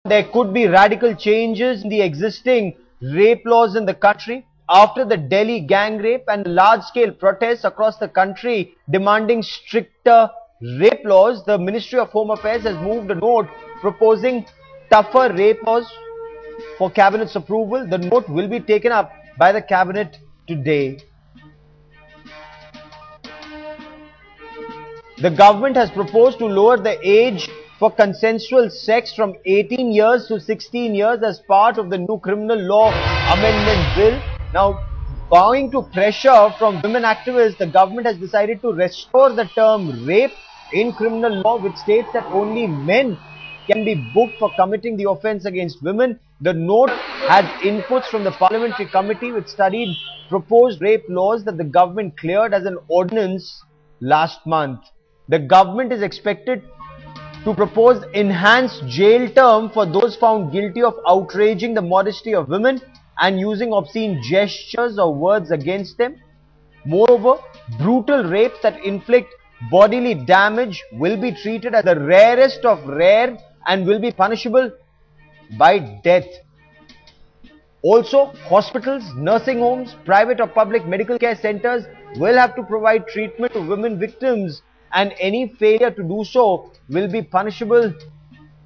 there could be radical changes in the existing rape laws in the country after the Delhi gang rape and large-scale protests across the country demanding stricter rape laws. The Ministry of Home Affairs has moved a note proposing tougher rape laws for Cabinet's approval. The note will be taken up by the Cabinet today. The government has proposed to lower the age for consensual sex from 18 years to 16 years as part of the new criminal law amendment bill. Now, bowing to pressure from women activists, the government has decided to restore the term rape in criminal law, which states that only men can be booked for committing the offence against women. The note has inputs from the parliamentary committee which studied proposed rape laws that the government cleared as an ordinance last month. The government is expected to propose enhanced jail term for those found guilty of outraging the modesty of women and using obscene gestures or words against them. Moreover, brutal rapes that inflict bodily damage will be treated as the rarest of rare and will be punishable by death. Also, hospitals, nursing homes, private or public medical care centers will have to provide treatment to women victims, and any failure to do so will be punishable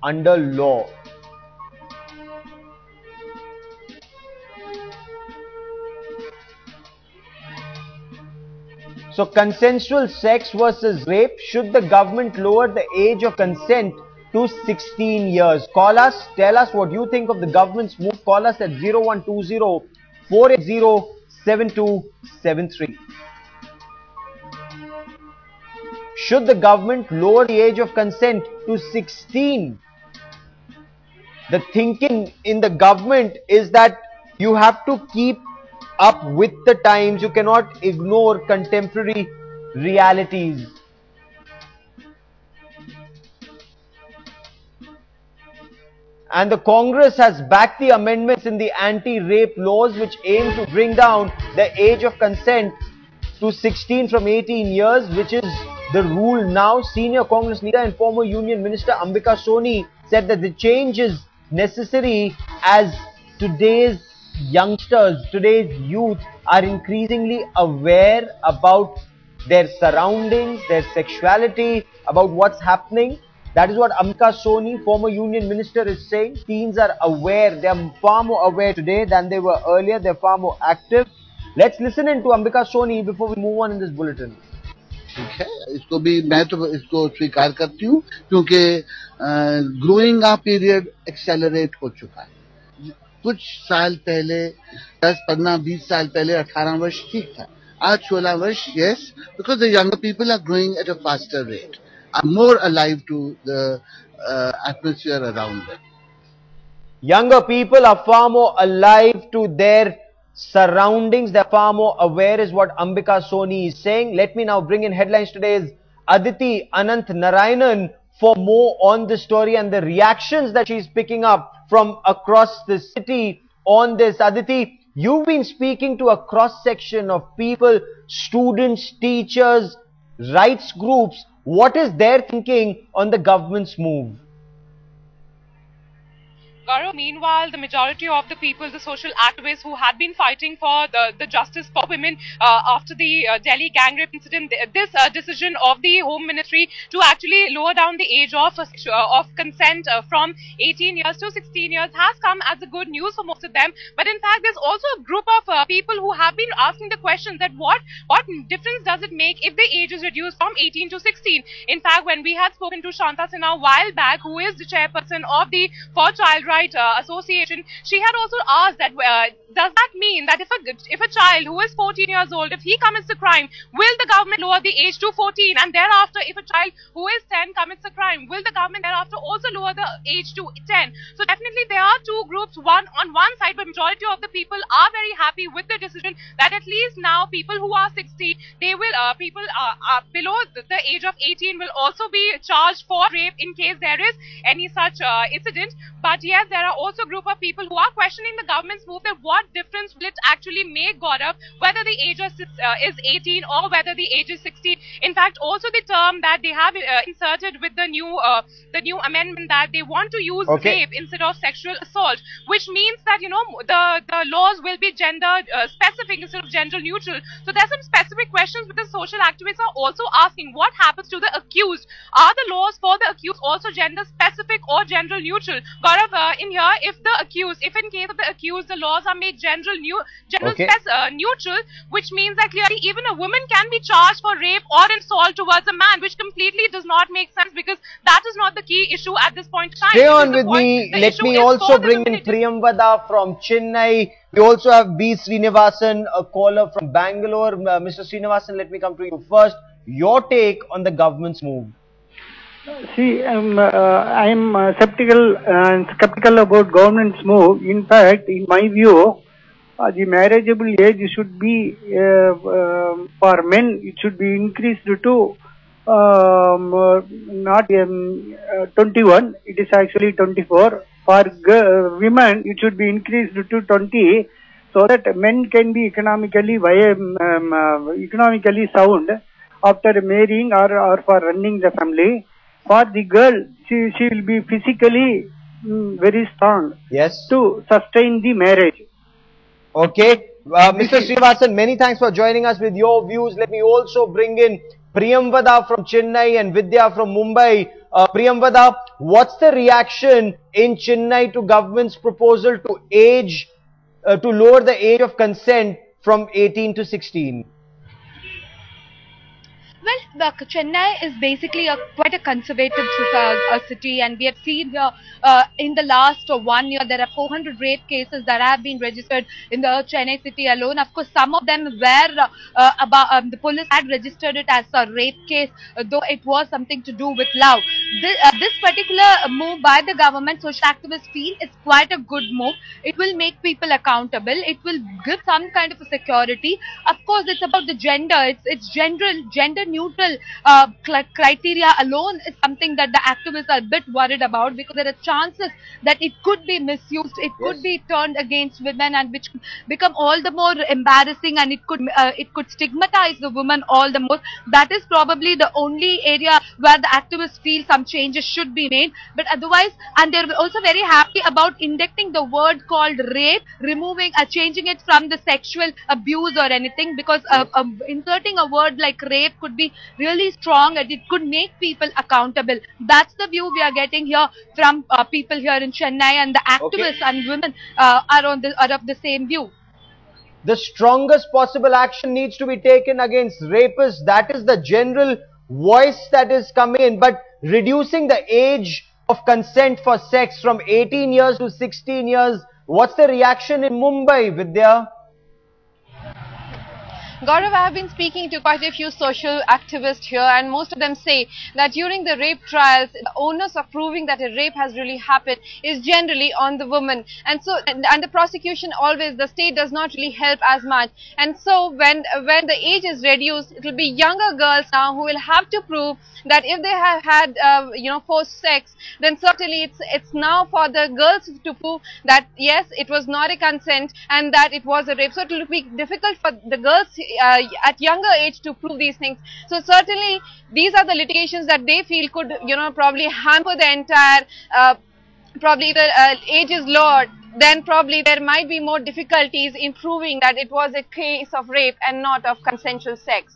under law. So, consensual sex versus rape. Should the government lower the age of consent to 16 years? Call us, tell us what you think of the government's move. Call us at 0120 480 7273. Should the government lower the age of consent to 16? The thinking in the government is that you have to keep up with the times. You cannot ignore contemporary realities. And the Congress has backed the amendments in the anti-rape laws which aim to bring down the age of consent to 16 from 18 years, which is the rule now. Senior Congress leader and former Union Minister Ambika Soni said that the change is necessary as today's youngsters, today's youth are increasingly aware about their surroundings, their sexuality, about what's happening. That is what Ambika Soni, former Union Minister, is saying. Teens are aware. They are far more aware today than they were earlier. They are far more active. Let's listen in to Ambika Soni before we move on in this bulletin. ठीक है, इसको भी मैं तो इसको स्वीकार करती हूँ क्योंकि ग्रोइंग अप पीरियड एक्सेलरेट हो चुका है। कुछ साल पहले 10, 15, 20 साल पहले 18 वर्ष ठीक था, आज 16 वर्ष, yes, because the younger people are growing at a faster rate, are more alive to the atmosphere around them. Younger people are far more alive to their surroundings, they're far more aware, is what Ambika Soni is saying. Let me now bring in headlines today's Aditi Anant Narayanan for more on the story and the reactions that she's picking up from across the city on this. Aditi, you've been speaking to a cross-section of people, students, teachers, rights groups. What is their thinking on the government's move? Gaurav, meanwhile, the majority of the people, the social activists who had been fighting for the justice for women after the Delhi gang rape incident, this decision of the Home Ministry to actually lower down the age of consent from 18 years to 16 years has come as a good news for most of them. But in fact, there's also a group of people who have been asking the question that what difference does it make if the age is reduced from 18 to 16? In fact, when we had spoken to Shanta Sinha a while back, who is the chairperson of the For Child Rights Association, she had also asked that does that mean that if a child who is 14 years old, if he commits a crime, will the government lower the age to 14? And thereafter, if a child who is 10 commits a crime, will the government thereafter also lower the age to 10? So definitely there are two groups. One on one side, but majority of the people are very happy with the decision that at least now people who are 16, they will people below the age of 18 will also be charged for rape in case there is any such incident. But yes, yes, there are also a group of people who are questioning the government's move that what difference will it actually make, Gaurav, whether the age is 18 or whether the age is 16. In fact, also the term that they have inserted with the new amendment that they want to use rape instead of sexual assault, which means that, you know, the laws will be gender specific instead of gender neutral. So there's some specific questions which the social activists are also asking. What happens to the accused? Are the laws for the accused also gender specific or gender neutral? Gaurav, in here, if in case of the accused, the laws are made gender neutral, which means that clearly even a woman can be charged for rape or assault towards a man, which completely does not make sense, because that is not the key issue at this point in time. Stay on with me. Let me also bring in Priyamvada from Chennai. We also have B. Srinivasan, a caller from Bangalore. Mr. Srinivasan, let me come to you first. Your take on the government's move. See, I'm skeptical about government's move. In fact, in my view, the marriageable age should be for men. It should be increased to not 21. It is actually 24. For women, it should be increased to 20, so that men can be economically sound after marrying or for running the family. For the girl, she will be physically very strong. Yes. To sustain the marriage. Okay. Mr. Srinivasan, many thanks for joining us with your views. Let me also bring in Priyamvada from Chennai and Vidya from Mumbai. Priyamvada, what's the reaction in Chennai to government's proposal to lower the age of consent from 18 to 16? Well, Chennai is basically quite a conservative city, and we have seen in the last 1 year there are 400 rape cases that have been registered in the Chennai city alone. Of course, some of them were the police had registered it as a rape case, though it was something to do with love. This particular move by the government, social activists feel, is quite a good move. It will make people accountable. It will give some kind of a security. Of course, it's about the gender. It's gender neutral criteria alone is something that the activists are a bit worried about, because there are chances that it could be misused, it could be turned against women, and which could become all the more embarrassing, and it could stigmatize the woman all the more. That is probably the only area where the activists feel some changes should be made. But otherwise, and they're also very happy about inducting the word called rape, changing it from the sexual abuse or anything, because inserting a word like rape could be really strong and it could make people accountable. That's the view we are getting here from people here in Chennai, and the activists and women are of the same view. The strongest possible action needs to be taken against rapists. That is the general voice that is coming in. But reducing the age of consent for sex from 18 years to 16 years, what's the reaction in Mumbai, Vidya? Gaurav, I have been speaking to quite a few social activists here, and most of them say that during the rape trials, the onus of proving that a rape has really happened is generally on the woman. And so, and the prosecution always, the state does not really help as much. And so when the age is reduced, it will be younger girls now who will have to prove that if they have had, forced sex, then certainly it's now for the girls to prove that yes, it was not a consent and that it was a rape. So it will be difficult for the girls at younger age to prove these things. So certainly these are the litigations that they feel could, probably hamper the entire, probably the age is lowered, then probably there might be more difficulties in proving that it was a case of rape and not of consensual sex.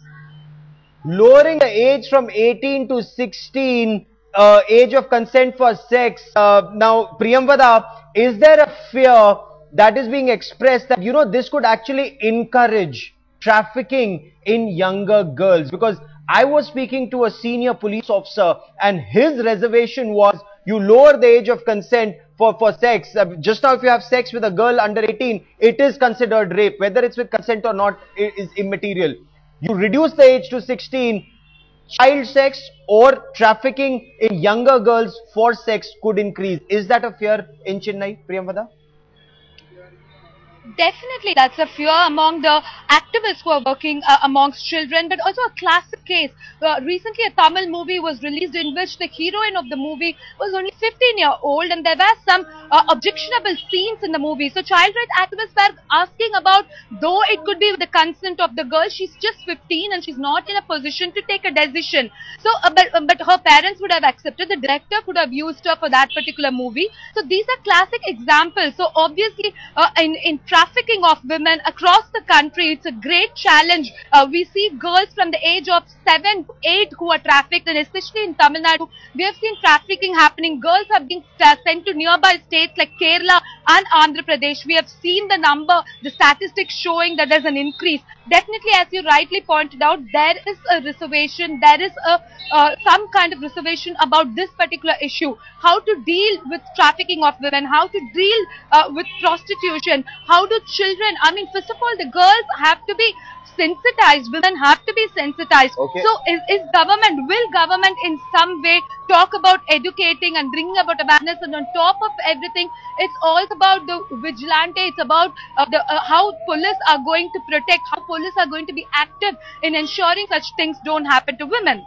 Lowering the age from 18 to 16, age of consent for sex. Now, Priyamvada, is there a fear that is being expressed that, this could actually encourage trafficking in younger girls? Because I was speaking to a senior police officer and his reservation was, you lower the age of consent for sex. Just now, if you have sex with a girl under 18, it is considered rape. Whether it's with consent or not is immaterial. You reduce the age to 16, child sex or trafficking in younger girls for sex could increase. Is that a fear in Chennai, Priyamvada? Definitely, that's a fear among the activists who are working amongst children, but also a classic case. Recently, a Tamil movie was released in which the heroine of the movie was only 15-year-old, and there were some objectionable scenes in the movie. So, child rights activists were asking about, though it could be with the consent of the girl, she's just 15 and she's not in a position to take a decision. So, but her parents would have accepted. The director could have used her for that particular movie. So, these are classic examples. So, obviously, in trafficking of women across the country, it's a great challenge. We see girls from the age of 7 to 8 who are trafficked, and especially in Tamil Nadu, we have seen trafficking happening. Girls have been sent to nearby states like Kerala and Andhra Pradesh. We have seen the number, the statistics showing that there's an increase. Definitely, as you rightly pointed out, there is a reservation, there is some kind of reservation about this particular issue. How to deal with trafficking of women, how to deal with prostitution, how do children, I mean, first of all, the girls have to be sensitized, women have to be sensitized. Okay. So will government in some way talk about educating and bringing about awareness, and on top of everything, it's all about the vigilante, it's about how police are going to protect, how police are going to be active in ensuring such things don't happen to women.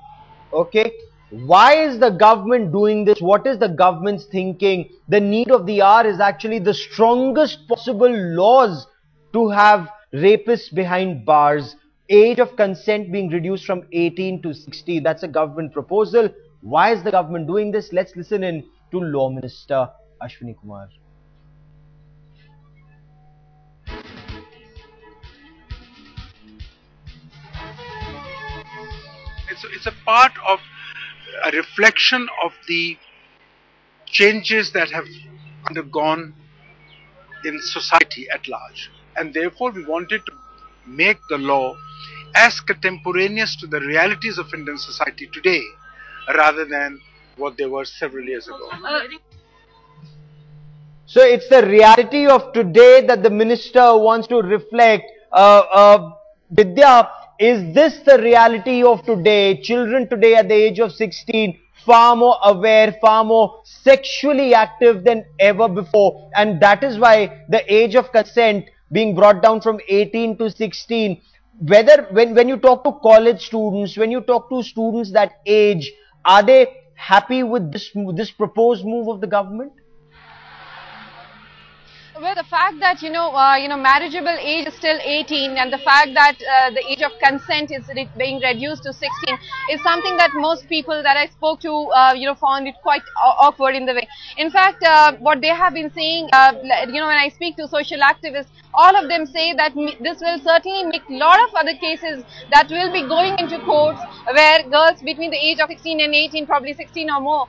Okay. Why is the government doing this? What is the government's thinking? The need of the hour is actually the strongest possible laws to have rapists behind bars. Age of consent being reduced from 18 to 60. That's a government proposal. Why is the government doing this? Let's listen in to Law Minister Ashwini Kumar. It's a part of a reflection of the changes that have undergone in society at large, and therefore we wanted to make the law as contemporaneous to the realities of Indian society today rather than what they were several years ago. So it's the reality of today that the minister wants to reflect. Vidya, is this the reality of today? Children today at the age of 16, far more aware, far more sexually active than ever before. And that is why the age of consent being brought down from 18 to 16. Whether when you talk to college students, when you talk to students that age, are they happy with this proposed move of the government? Well, the fact that marriageable age is still 18, and the fact that the age of consent is being reduced to 16 is something that most people that I spoke to found it quite awkward in the way. In fact, what they have been saying, when I speak to social activists, all of them say that this will certainly make a lot of other cases that will be going into courts where girls between the age of 16 and 18, probably 16 or more,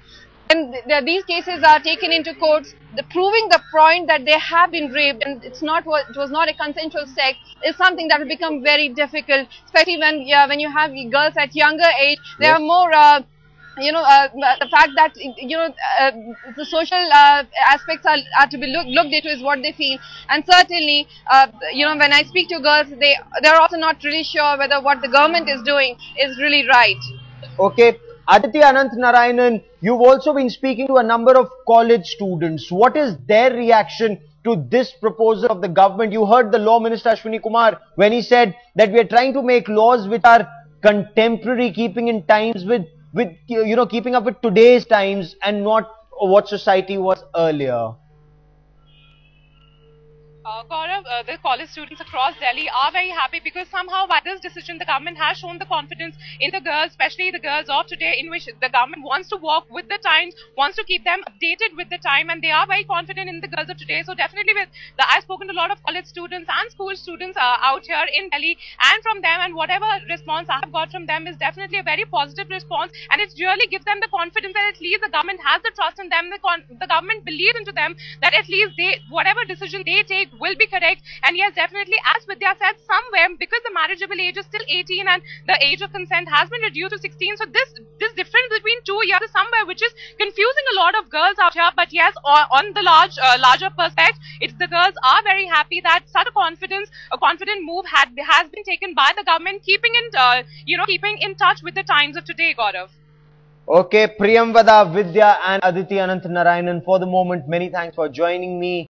and these cases are taken into courts, proving the point that they have been raped and it was not a consensual sex is something that will become very difficult, especially when you have girls at younger age. They are more the fact that the social aspects are to be looked into is what they feel, and certainly when I speak to girls, they're also not really sure whether what the government is doing is really right. Okay. Aditi Anant Narayanan, you've also been speaking to a number of college students. What is their reaction to this proposal of the government? You heard the Law Minister Ashwini Kumar when he said that we are trying to make laws which are contemporary, keeping in times with keeping up with today's times and not what society was earlier. Gaurav, the college students across Delhi are very happy because somehow by this decision the government has shown the confidence in the girls, especially the girls of today, in which the government wants to walk with the times, wants to keep them updated with the time, and they are very confident in the girls of today. So definitely I've spoken to a lot of college students and school students out here in Delhi, and from them, and whatever response I have got from them is definitely a very positive response, and it really gives them the confidence that at least the government has the trust in them, the government believes into them, that at least whatever decision they take will be correct. And yes, definitely, as Vidya said, somewhere, because the marriageable age is still 18 and the age of consent has been reduced to 16, so this difference between 2 years is somewhere which is confusing a lot of girls out here. But yes, on the larger perspective, the girls are very happy that such a confident move has been taken by the government, keeping in touch with the times of today, Gaurav. Okay, Priyamvada, Vidya and Aditi Anant Narayanan, for the moment, many thanks for joining me.